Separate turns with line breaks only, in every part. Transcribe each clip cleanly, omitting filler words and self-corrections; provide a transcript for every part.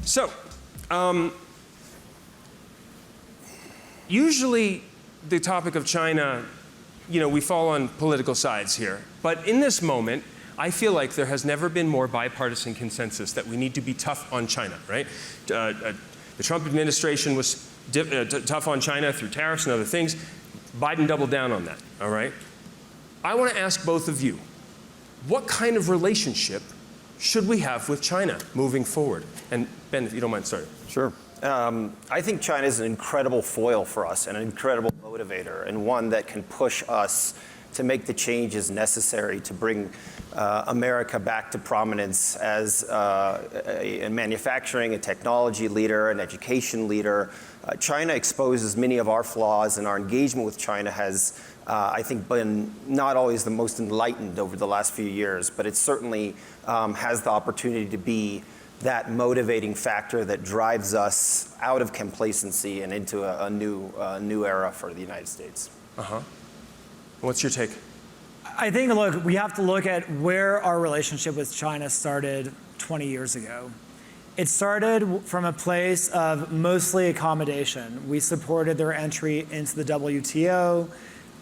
So, usually the topic of China, we fall on political sides here. But in this moment, I feel like there has never been more bipartisan consensus that we need to be tough on China, right? The Trump administration was tough on China through tariffs and other things. Biden doubled down on that, all right? I want to ask both of you, what kind of relationship should we have with China moving forward? And Ben, if you don't mind starting.
Sure. I think China is an incredible foil for us and an incredible motivator, and one that can push us to make the changes necessary to bring America back to prominence as a manufacturing, a technology leader, an education leader. China exposes many of our flaws, and our engagement with China has, I think, been not always the most enlightened over the last few years, but it certainly has the opportunity to be that motivating factor that drives us out of complacency and into a new era for the United States.
What's your take?
I think, look, we have to look at where our relationship with China started 20 years ago. It started from a place of mostly accommodation. We supported their entry into the WTO.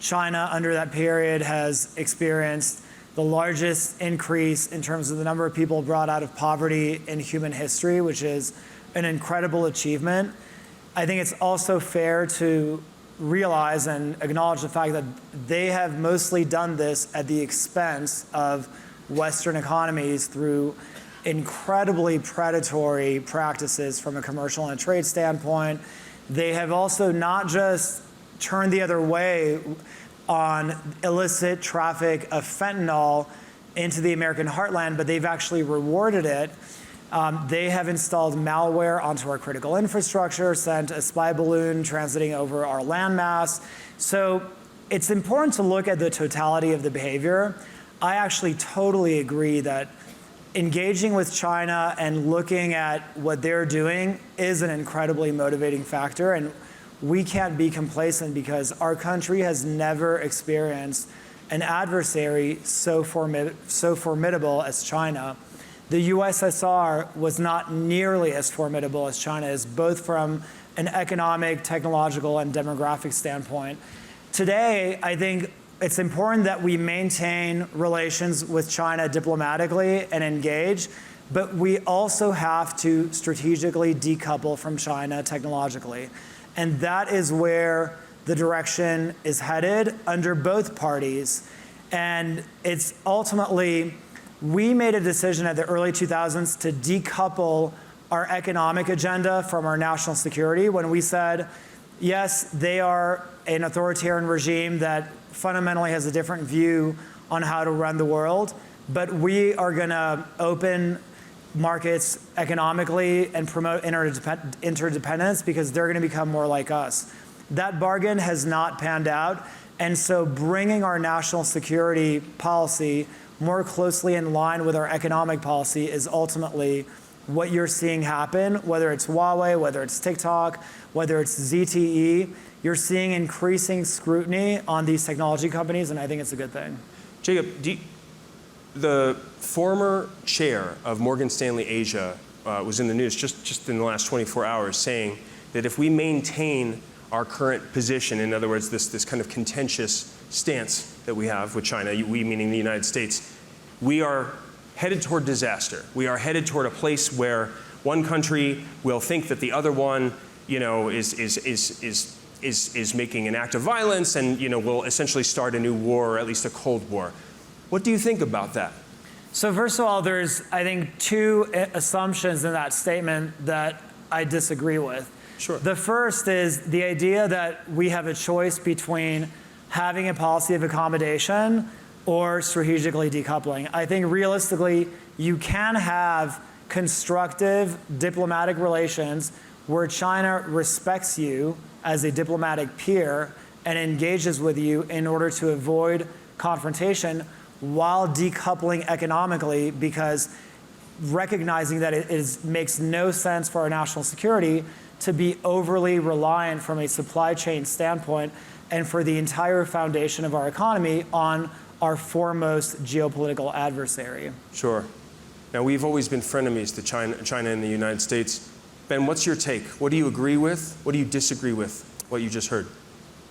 China, under that period, has experienced the largest increase in terms of the number of people brought out of poverty in human history, which is an incredible achievement. I think it's also fair to realize and acknowledge the fact that they have mostly done this at the expense of Western economies through incredibly predatory practices from a commercial and trade standpoint. They have also not just turned the other way on illicit traffic of fentanyl into the American heartland, but they've actually rewarded it. They have installed malware onto our critical infrastructure, sent a spy balloon transiting over our landmass. So it's important to look at the totality of the behavior. I actually totally agree that engaging with China and looking at what they're doing is an incredibly motivating factor, and we can't be complacent because our country has never experienced an adversary so formidable as China. The USSR was not nearly as formidable as China is, both from an economic, technological, and demographic standpoint. Today, I think it's important that we maintain relations with China diplomatically and engage, but we also have to strategically decouple from China technologically. And that is where the direction is headed under both parties. And it's ultimately, we made a decision at the early 2000s to decouple our economic agenda from our national security when we said, yes, they are an authoritarian regime that fundamentally has a different view on how to run the world, but we are going to open markets economically and promote interdependence because they're going to become more like us. That bargain has not panned out, and so bringing our national security policy more closely in line with our economic policy is ultimately what you're seeing happen, whether it's Huawei, whether it's TikTok, whether it's ZTE. You're seeing increasing scrutiny on these technology companies, and I think it's a good thing.
Jacob, the former chair of Morgan Stanley Asia was in the news just in the last 24 hours saying that if we maintain our current position, in other words, this kind of contentious stance that we have with China, we meaning the United States, we are headed toward disaster. We are headed toward a place where one country will think that the other one, is making an act of violence and, will essentially start a new war, or at least a Cold War. What do you think about that?
So first of all, there's, I think, two assumptions in that statement that I disagree with.
Sure.
The first is the idea that we have a choice between having a policy of accommodation or strategically decoupling. I think realistically, you can have constructive diplomatic relations where China respects you as a diplomatic peer and engages with you in order to avoid confrontation while decoupling economically, because recognizing that it makes no sense for our national security to be overly reliant from a supply chain standpoint and for the entire foundation of our economy on our foremost geopolitical adversary.
Sure. Now, we've always been frenemies to China and the United States. Ben, what's your take? What do you agree with? What do you disagree with, what you just heard?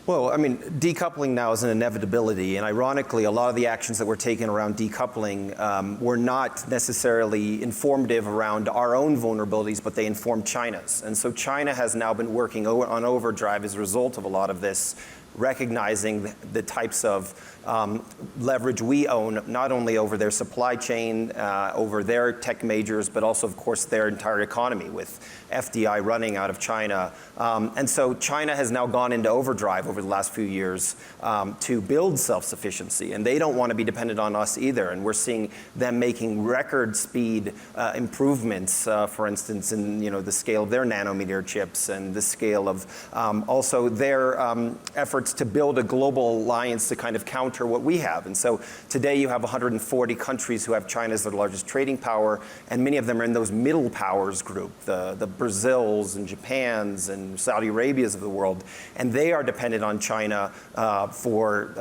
Well, I mean, decoupling now is an inevitability, and ironically, a lot of the actions that were taken around decoupling were not necessarily informative around our own vulnerabilities, but they informed China's. And so China has now been working on overdrive as a result of a lot of this, recognizing the types of leverage we own, not only over their supply chain, over their tech majors, but also, of course, their entire economy with FDI running out of China. And so China has now gone into overdrive over the last few years to build self-sufficiency, and they don't want to be dependent on us either. And we're seeing them making record speed improvements, for instance, in the scale of their nanometer chips and the scale of also their efforts to build a global alliance to kind of counter what we have. And so today you have 140 countries who have China as their largest trading power, and many of them are in those middle powers group, the Brazils and Japans and Saudi Arabias of the world, and they are dependent on China for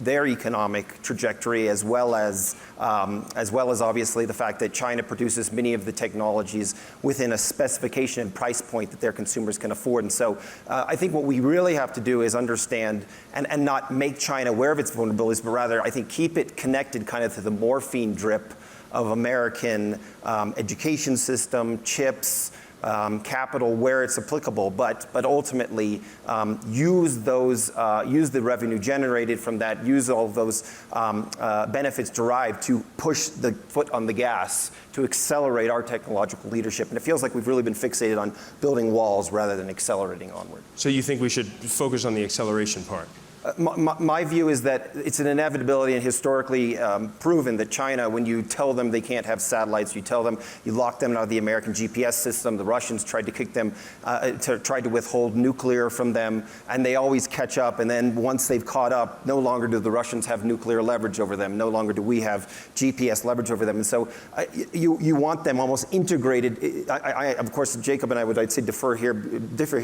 their economic trajectory, as well as obviously the fact that China produces many of the technologies within a specification and price point that their consumers can afford. And so I think what we really have to do is understand and not make China aware of its vulnerabilities, but rather I think keep it connected kind of to the morphine drip of American education system, chips, capital where it's applicable, but ultimately use the revenue generated from that, use all of those benefits derived to push the foot on the gas to accelerate our technological leadership. And it feels like we've really been fixated on building walls rather than accelerating onward.
So you think we should focus on the acceleration part?
My view is that it's an inevitability and historically proven that China, when you tell them they can't have satellites, you lock them out of the American GPS system. The Russians tried to kick them, tried to withhold nuclear from them, and they always catch up. And then once they've caught up, no longer do the Russians have nuclear leverage over them. No longer do we have GPS leverage over them. And so you want them almost integrated. Of course, Jacob and I I'd say differ here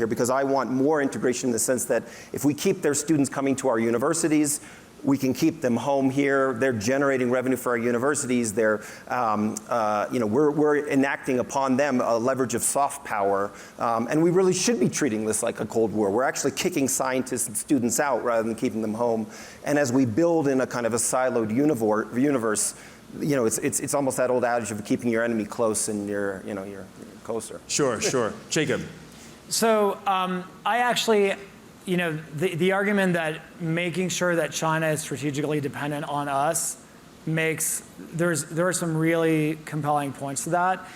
because I want more integration in the sense that if we keep their students coming to our universities, we can keep them home here. They're generating revenue for our universities. They're, we're enacting upon them a leverage of soft power, and we really should be treating this like a Cold War. We're actually kicking scientists and students out rather than keeping them home. And as we build in a kind of a siloed universe, it's almost that old adage of keeping your enemy close and you're closer.
Sure. Jacob.
So I actually. The argument that making sure that China is strategically dependent on us there are some really compelling points to that.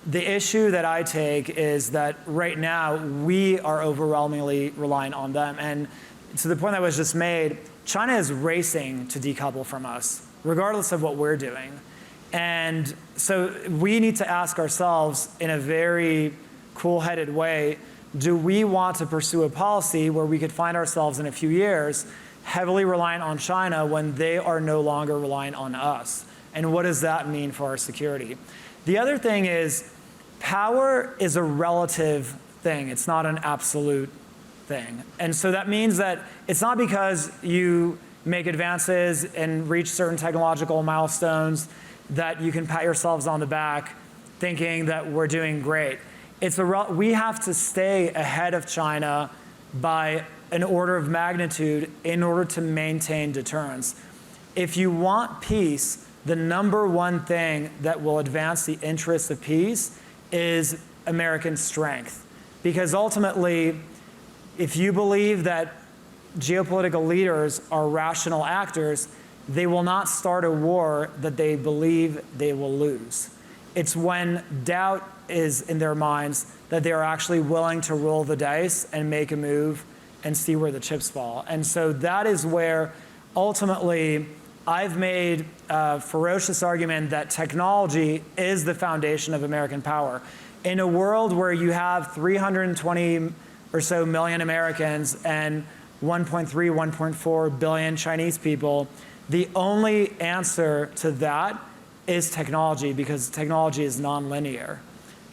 The issue that I take is that right now we are overwhelmingly reliant on them. And to the point that was just made, China is racing to decouple from us, regardless of what we're doing. And so we need to ask ourselves in a very cool-headed way, do we want to pursue a policy where we could find ourselves in a few years heavily reliant on China when they are no longer reliant on us? And what does that mean for our security? The other thing is power is a relative thing. It's not an absolute thing. And so that means that it's not because you make advances and reach certain technological milestones that you can pat yourselves on the back thinking that we're doing great. We have to stay ahead of China by an order of magnitude in order to maintain deterrence. If you want peace, the number one thing that will advance the interests of peace is American strength. Because ultimately, if you believe that geopolitical leaders are rational actors, they will not start a war that they believe they will lose. It's when doubt is in their minds that they are actually willing to roll the dice and make a move and see where the chips fall. And so that is where ultimately I've made a ferocious argument that technology is the foundation of American power. In a world where you have 320 or so million Americans and 1.3, 1.4 billion Chinese people, the only answer to that is technology, because technology is nonlinear.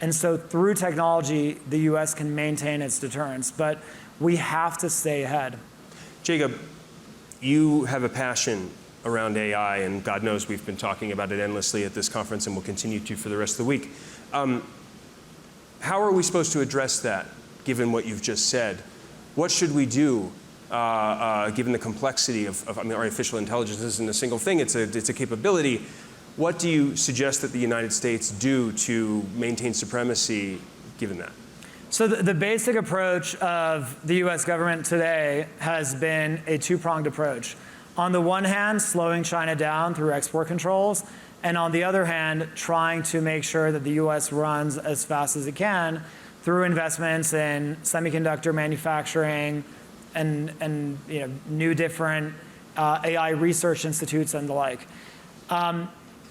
And so through technology, the US can maintain its deterrence, but we have to stay ahead.
Jacob, you have a passion around AI, and God knows we've been talking about it endlessly at this conference and will continue to for the rest of the week. how are we supposed to address that, given what you've just said? What should we do, given the complexity of I mean, artificial intelligence isn't a single thing, it's a capability. What do you suggest that the United States do to maintain supremacy, given that?
So the basic approach of the US government today has been a two-pronged approach. On the one hand, slowing China down through export controls, and on the other hand, trying to make sure that the US runs as fast as it can through investments in semiconductor manufacturing and new different AI research institutes and the like.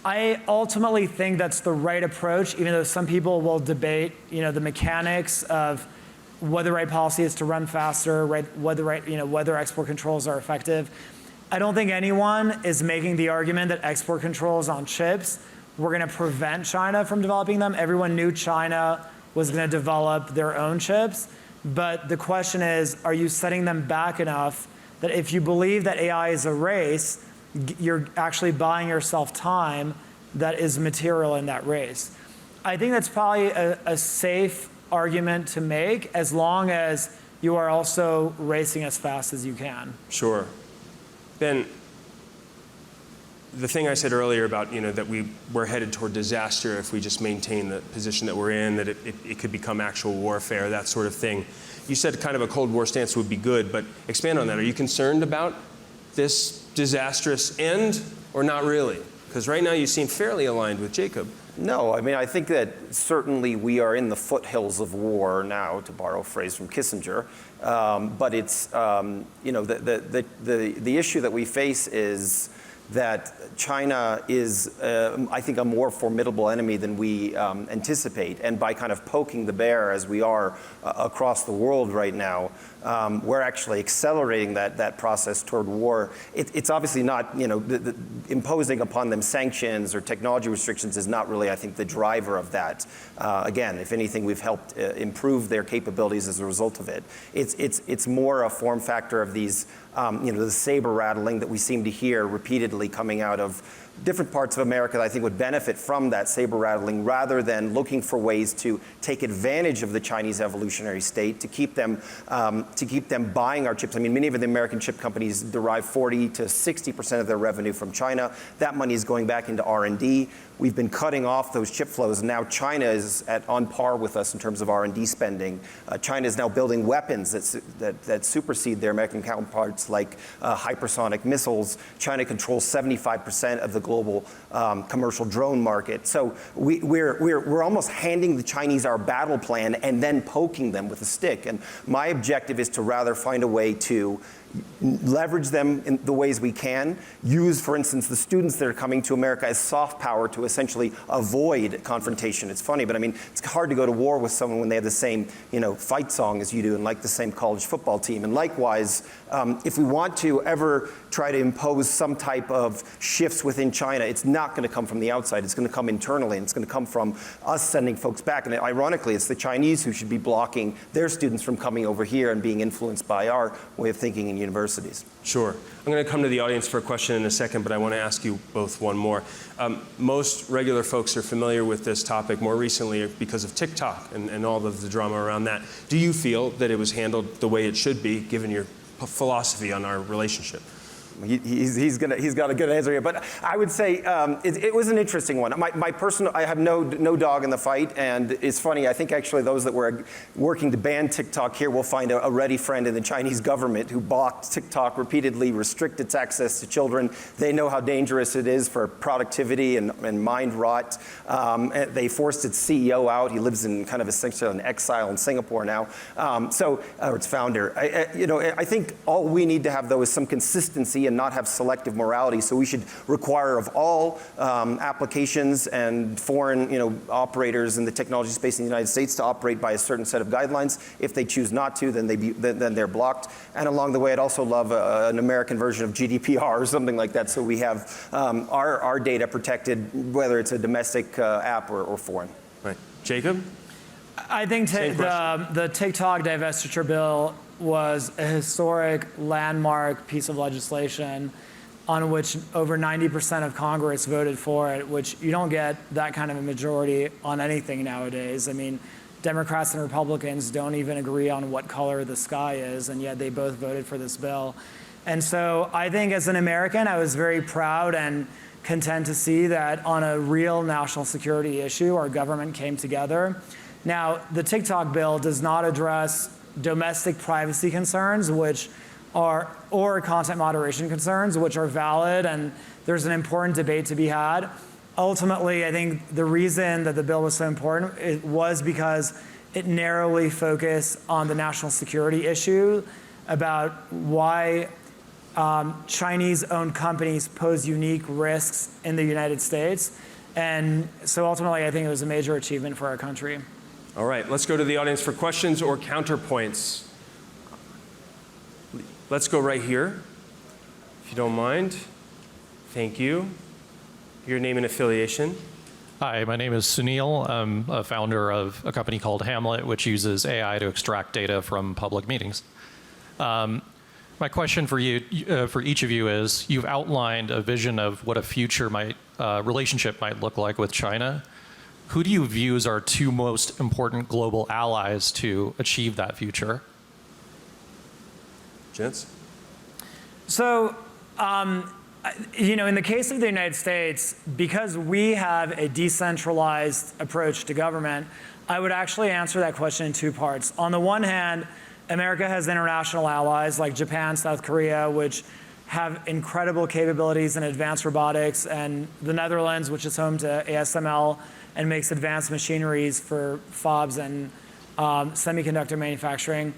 I ultimately think that's the right approach, even though some people will debate, the mechanics of what the right policy is to run faster, whether export controls are effective. I don't think anyone is making the argument that export controls on chips were going to prevent China from developing them. Everyone knew China was going to develop their own chips. But the question is, are you setting them back enough that if you believe that AI is a race, you're actually buying yourself time that is material in that race? I think that's probably a safe argument to make, as long as you are also racing as fast as you can.
Sure. Ben, the thing I said earlier about that we're headed toward disaster if we just maintain the position that we're in, that it could become actual warfare, that sort of thing. You said kind of a Cold War stance would be good, but expand on that. Are you concerned about this disastrous end, or not really? Because right now you seem fairly aligned with Jacob.
No, I mean, I think that certainly we are in the foothills of war now, to borrow a phrase from Kissinger. But it's, the issue that we face is that China is, I think, a more formidable enemy than we anticipate. And by kind of poking the bear, as we are across the world right now, we're actually accelerating that process toward war. It's obviously not, imposing upon them sanctions or technology restrictions is not really, I think, the driver of that. Again, if anything, we've helped improve their capabilities as a result of it. It's more a form factor of these, the saber rattling that we seem to hear repeatedly coming out of different parts of America that I think would benefit from that saber rattling, rather than looking for ways to take advantage of the Chinese evolutionary state to keep them buying our chips. I mean, many of the American chip companies derive 40 to 60% of their revenue from China. That money is going back into R&D. We've been cutting off those chip flows, and now China is on par with us in terms of R&D spending. China is now building weapons that supersede their American counterparts, like hypersonic missiles. China controls 75% of the global commercial drone market. So we're almost handing the Chinese our battle plan and then poking them with a stick. And my objective is to rather find a way to leverage them in the ways we can, use, for instance, the students that are coming to America as soft power to essentially avoid confrontation. It's funny, but I mean, it's hard to go to war with someone when they have the same, fight song as you do and like the same college football team. And likewise, if we want to ever try to impose some type of shifts within China, it's not going to come from the outside. It's going to come internally, and it's going to come from us sending folks back. And ironically, it's the Chinese who should be blocking their students from coming over here and being influenced by our way of thinking in universities.
Sure. I'm going to come to the audience for a question in a second, but I want to ask you both one more. Most regular folks are familiar with this topic more recently because of TikTok and all of the drama around that. Do you feel that it was handled the way it should be, given your philosophy on our relationship?
He's got a good answer here, but I would say it was an interesting one. My personal, I have no dog in the fight, and it's funny. I think actually those that were working to ban TikTok here will find a ready friend in the Chinese government who blocked TikTok repeatedly, restrict its access to children. They know how dangerous it is for productivity and mind rot. They forced its CEO out. He lives in kind of essentially an exile in Singapore now. Or its founder. I think all we need to have though is some consistency and not have selective morality. So we should require of all applications and foreign operators in the technology space in the United States to operate by a certain set of guidelines. If they choose not to, then they're blocked. And along the way, I'd also love an American version of GDPR or something like that, so we have our data protected, whether it's a domestic app or foreign.
Right. Jacob?
I think the TikTok divestiture bill was a historic landmark piece of legislation on which over 90% of Congress voted for it, which you don't get that kind of a majority on anything nowadays. I mean, Democrats and Republicans don't even agree on what color the sky is, and yet they both voted for this bill. And so I think as an American, I was very proud and content to see that on a real national security issue, our government came together. Now, the TikTok bill does not address domestic privacy concerns, or content moderation concerns, which are valid, and there's an important debate to be had. Ultimately, I think the reason that the bill was so important was because it narrowly focused on the national security issue about why Chinese-owned companies pose unique risks in the United States. And so ultimately, I think it was a major achievement for our country.
All right, let's go to the audience for questions or counterpoints. Let's go right here, if you don't mind. Thank you. Your name and affiliation.
Hi, my name is Sunil. I'm a founder of a company called Hamlet, which uses AI to extract data from public meetings. My question for you, for each of you, is: you've outlined a vision of what a future relationship might look like with China. Who do you view as our two most important global allies to achieve that future?
Gents?
So, in the case of the United States, because we have a decentralized approach to government, I would actually answer that question in two parts. On the one hand, America has international allies like Japan, South Korea, which have incredible capabilities in advanced robotics, and the Netherlands, which is home to ASML and makes advanced machineries for fobs and semiconductor manufacturing.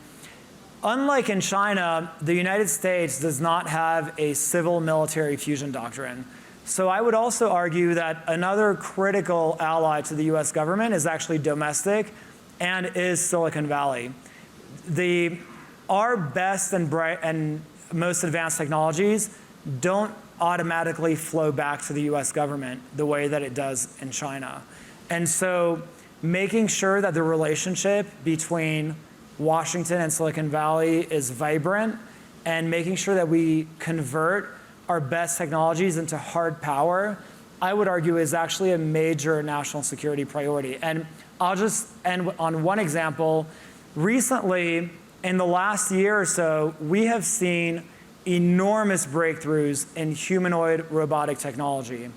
Unlike in China, the United States does not have a civil-military fusion doctrine. So I would also argue that another critical ally to the US government is actually domestic and is Silicon Valley. Our best and most advanced technologies don't automatically flow back to the US government the way that it does in China. And so making sure that the relationship between Washington and Silicon Valley is vibrant, and making sure that we convert our best technologies into hard power, I would argue is actually a major national security priority. And I'll just end on one example. Recently, in the last year or so, we have seen enormous breakthroughs in humanoid robotic technology.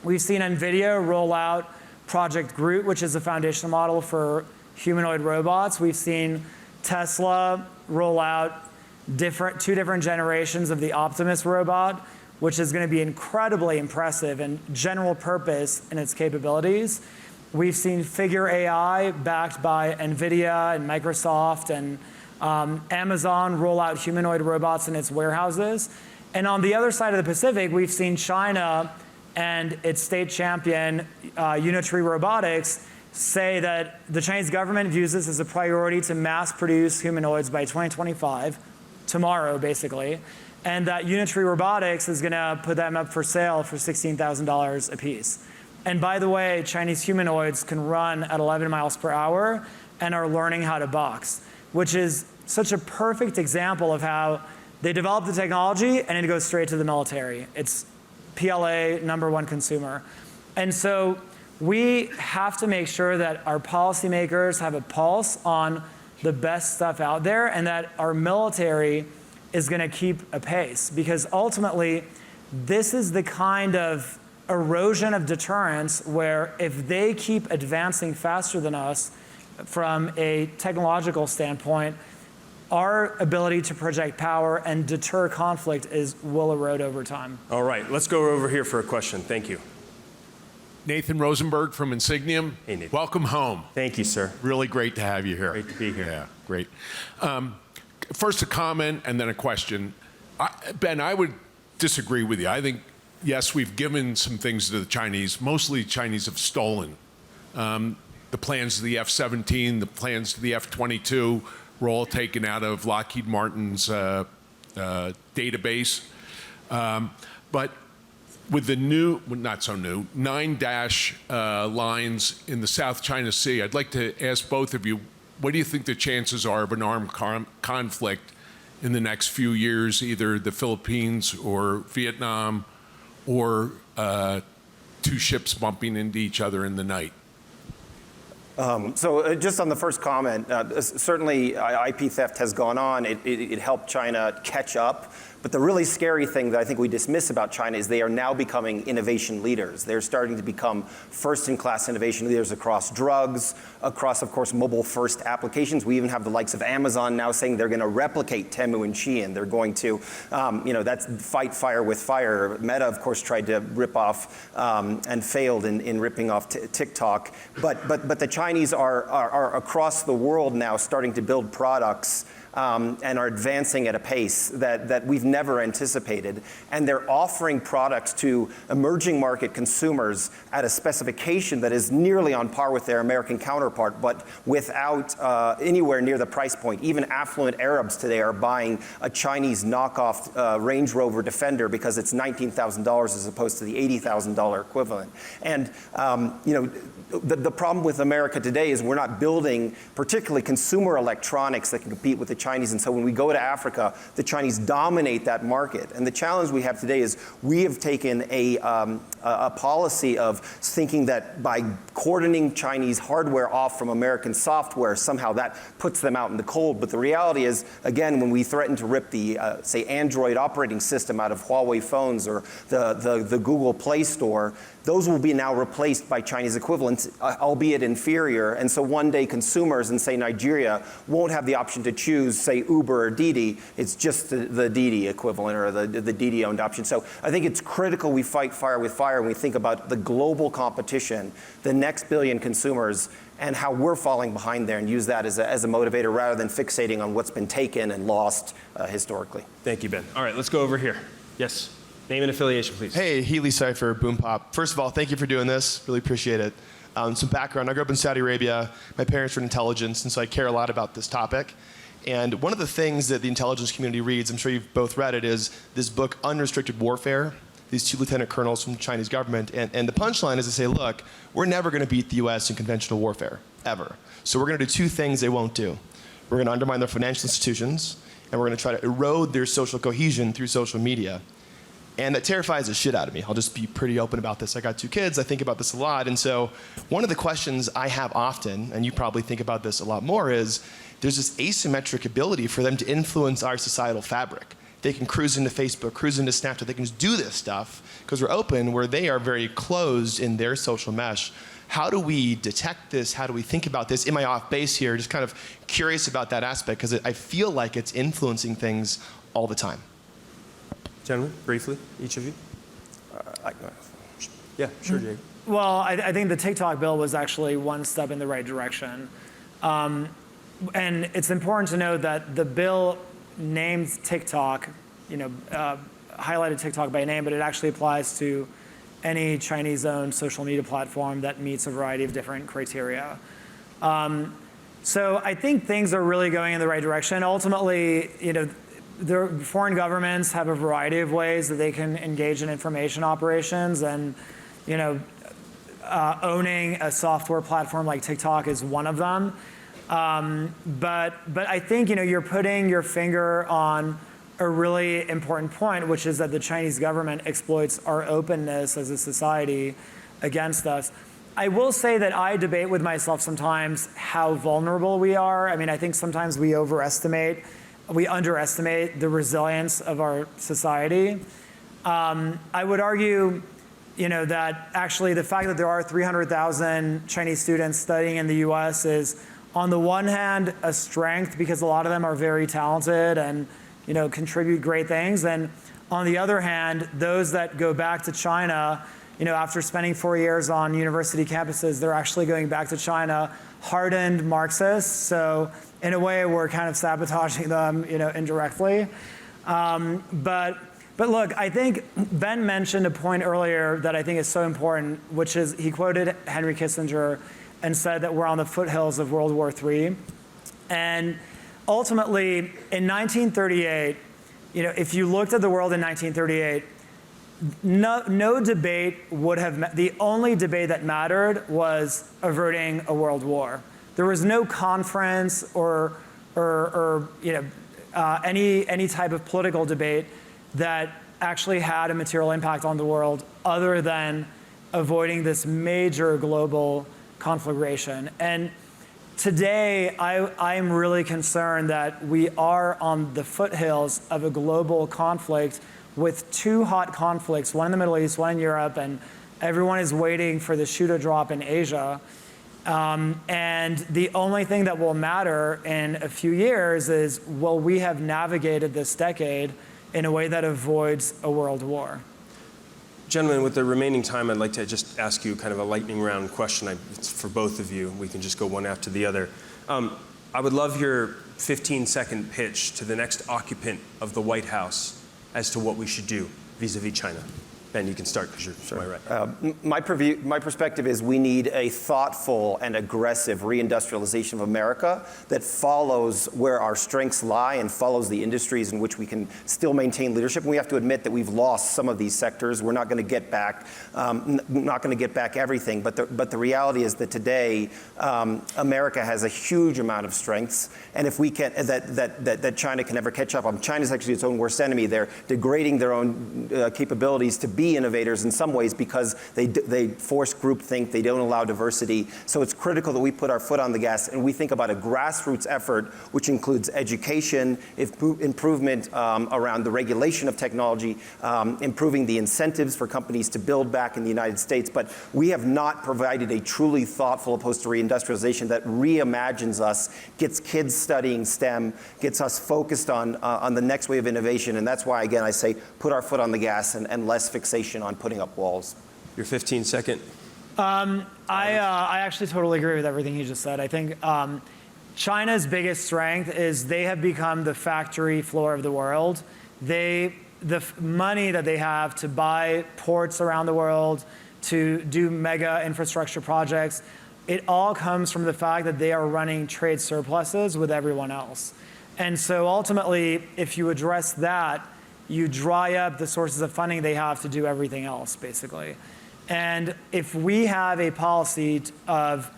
We've seen NVIDIA roll out Project Groot, which is a foundational model for humanoid robots. We've seen Tesla roll out two different generations of the Optimus robot, which is going to be incredibly impressive and general purpose in its capabilities. We've seen Figure AI, backed by NVIDIA and Microsoft and Amazon, roll out humanoid robots in its warehouses. And on the other side of the Pacific, we've seen China and its state champion, Unitree Robotics, say that the Chinese government views this as a priority to mass produce humanoids by 2025, tomorrow basically, and that Unitree Robotics is going to put them up for sale for $16,000 a piece. And by the way, Chinese humanoids can run at 11 miles per hour and are learning how to box, which is such a perfect example of how they develop the technology and it goes straight to the military. It's PLA #1 consumer. And so we have to make sure that our policymakers have a pulse on the best stuff out there, and that our military is going to keep a pace, because ultimately this is the kind of erosion of deterrence where if they keep advancing faster than us from a technological standpoint, our ability to project power and deter conflict will erode over time.
All right, let's go over here for a question. Thank you.
Nathan Rosenberg from Insigniam.
Hey, Nathan.
Welcome home.
Thank you, sir.
Really great to have you here.
Great to be here.
Yeah, great. First a comment and then a question. Ben, I would disagree with you. I think, yes, we've given some things to the Chinese. Mostly Chinese have stolen. The plans to the F-17, the plans to the F-22 were all taken out of Lockheed Martin's database. But with the new, not so new, 9-dash lines in the South China Sea, I'd like to ask both of you, what do you think the chances are of an armed conflict in the next few years, either the Philippines or Vietnam, or two ships bumping into each other in the night?
Just on the first comment, certainly IP theft has gone on. It helped China catch up. But the really scary thing that I think we dismiss about China is they are now becoming innovation leaders. They're starting to become first-in-class innovation leaders across drugs, across, of course, mobile-first applications. We even have the likes of Amazon now saying they're going to replicate Temu and Shein. They're going to, that's fight fire with fire. Meta, of course, tried to rip off and failed in ripping off TikTok. But the Chinese are across the world now starting to build products and are advancing at a pace that we've never anticipated. And they're offering products to emerging market consumers at a specification that is nearly on par with their American counterpart, but without anywhere near the price point. Even affluent Arabs today are buying a Chinese knockoff Range Rover Defender because it's $19,000 as opposed to the $80,000 equivalent. And the problem with America today is we're not building particularly consumer electronics that can compete with the Chinese. And so when we go to Africa, the Chinese dominate that market. And the challenge we have today is we have taken a policy of thinking that by cordoning Chinese hardware off from American software, somehow that puts them out in the cold. But the reality is, again, when we threaten to rip the, say, Android operating system out of Huawei phones or the Google Play Store, those will be now replaced by Chinese equivalents, albeit inferior. And so one day consumers in, say, Nigeria won't have the option to choose, say, Uber or Didi. It's just the Didi equivalent or the Didi-owned option. So I think it's critical we fight fire with fire when we think about the global competition, the next billion consumers, and how we're falling behind there, and use that as a motivator rather than fixating on what's been taken and lost historically.
Thank you, Ben. All right, let's go over here. Yes. Name and affiliation, please.
Hey, Healy Cypher, Boom Pop. First of all, thank you for doing this. Really appreciate it. Some background. I grew up in Saudi Arabia. My parents were in intelligence, and so I care a lot about this topic. And one of the things that the intelligence community reads, I'm sure you've both read it, is this book, Unrestricted Warfare, these two lieutenant colonels from the Chinese government. And the punchline is to say, look, we're never going to beat the US in conventional warfare, ever. So we're going to do two things they won't do. We're going to undermine their financial institutions, and we're going to try to erode their social cohesion through social media. And that terrifies the shit out of me. I'll just be pretty open about this. I got two kids. I think about this a lot. And so one of the questions I have often, and you probably think about this a lot more, is there's this asymmetric ability for them to influence our societal fabric. They can cruise into Facebook, cruise into Snapchat. They can just do this stuff because we're open, where they are very closed in their social mesh. How do we detect this? How do we think about this? Am I off base here? Just kind of curious about that aspect, because I feel like it's influencing things all the time.
Gentlemen, briefly, each of you. Yeah, sure, Jake.
Well, I think the TikTok bill was actually one step in the right direction. And it's important to note that the bill named TikTok, highlighted TikTok by name, but it actually applies to any Chinese-owned social media platform that meets a variety of different criteria. So I think things are really going in the right direction. Ultimately, the foreign governments have a variety of ways that they can engage in information operations, and owning a software platform like TikTok is one of them. But I think you're putting your finger on a really important point, which is that the Chinese government exploits our openness as a society against us. I will say that I debate with myself sometimes how vulnerable we are. I mean, I think sometimes we underestimate the resilience of our society. I would argue, that actually the fact that there are 300,000 Chinese students studying in the US is, on the one hand, a strength because a lot of them are very talented and, contribute great things. And on the other hand, those that go back to China, after spending 4 years on university campuses, they're actually going back to China hardened Marxists. So in a way, we're kind of sabotaging them, indirectly. But look, I think Ben mentioned a point earlier that I think is so important, which is he quoted Henry Kissinger and said that we're on the foothills of World War III. And ultimately, in 1938, if you looked at the world in 1938, no debate would have, the only debate that mattered was averting a world war. There was no conference or any type of political debate that actually had a material impact on the world other than avoiding this major global conflagration. And today, I'm really concerned that we are on the foothills of a global conflict with two hot conflicts, one in the Middle East, one in Europe, and everyone is waiting for the shoe to drop in Asia. And the only thing that will matter in a few years is, will we have navigated this decade in a way that avoids a world war?
Gentlemen, with the remaining time, I'd like to just ask you kind of a lightning round question. It's for both of you. We can just go one after the other. I would love your 15-second pitch to the next occupant of the White House as to what we should do vis-a-vis China. Ben, you can start because you're to my right.
My perspective is we need a thoughtful and aggressive reindustrialization of America that follows where our strengths lie and follows the industries in which we can still maintain leadership. And we have to admit that we've lost some of these sectors. We're not going to get back, everything. But the reality is that today, America has a huge amount of strengths. And if we can, that China can never catch up. China's actually its own worst enemy. They're degrading their own capabilities to be innovators in some ways because they force groupthink, they don't allow diversity. So it's critical that we put our foot on the gas and we think about a grassroots effort which includes education, improvement around the regulation of technology, improving the incentives for companies to build back in the United States. But we have not provided a truly thoughtful approach to reindustrialization that reimagines us, gets kids studying STEM, gets us focused on the next wave of innovation. And that's why, again, I say put our foot on the gas and less fixation on putting up walls.
Your 15-second.
I actually totally agree with everything you just said. I think China's biggest strength is they have become the factory floor of the world. The money that they have to buy ports around the world, to do mega infrastructure projects, it all comes from the fact that they are running trade surpluses with everyone else. And so ultimately, if you address that, you dry up the sources of funding they have to do everything else, basically. And if we have a policy of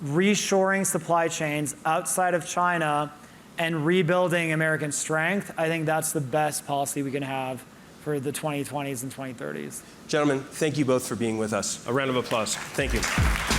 reshoring supply chains outside of China and rebuilding American strength, I think that's the best policy we can have for the 2020s and 2030s.
Gentlemen, thank you both for being with us. A round of applause. Thank you.